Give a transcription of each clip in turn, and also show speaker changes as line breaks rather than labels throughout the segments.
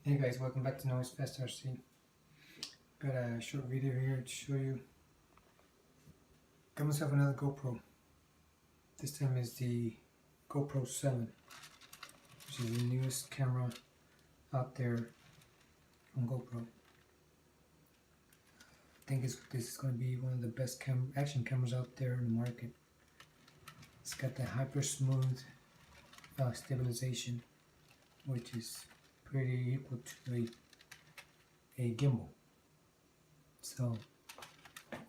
Hey guys, welcome back to Noise Fast RC. Got a short video here to show you. Got myself another GoPro. This time is the GoPro 7, which is the newest camera out there from GoPro. I think this is going to be one of the best action cameras out there in the market. It's got that hyper smooth stabilization, which is pretty equal to a gimbal. So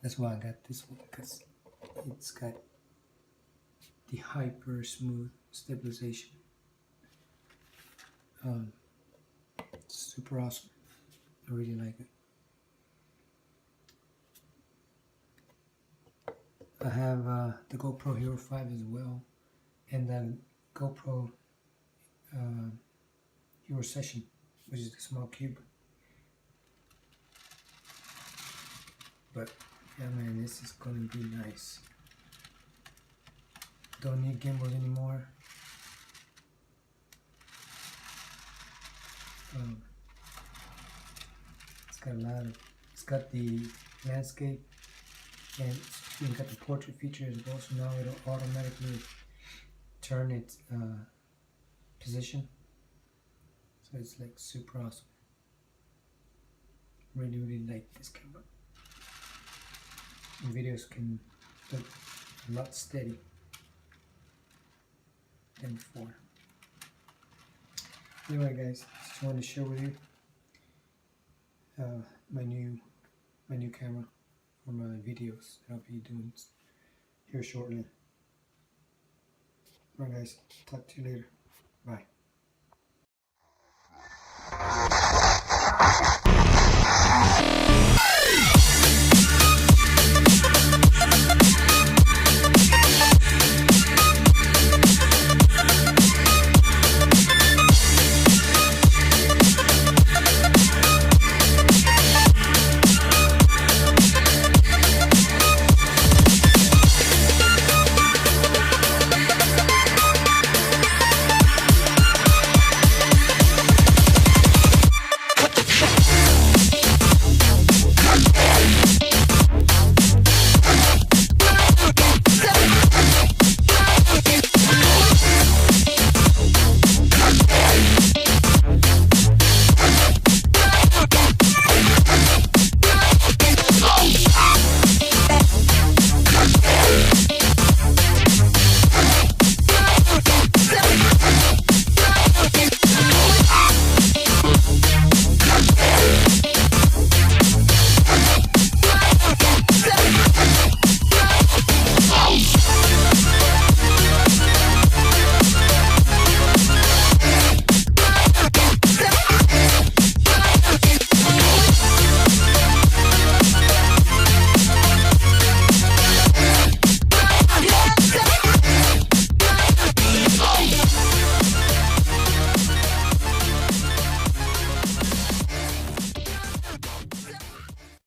that's why I got this one, because it's got the hyper smooth stabilization. It's super awesome. I really like it. I have the GoPro Hero 5 as well, and the GoPro Hero Session, which is the small cube. But yeah, man, this is gonna be nice. Don't need gimbals anymore. It's got the landscape, and it's even got the portrait feature as well. So now it'll automatically turn its position. So it's like super awesome. Really like this camera. And videos can look a lot steady than before. Anyway guys, just wanted to share with you my new camera for my videos that I'll be doing here shortly. Alright guys, talk to you later. Bye.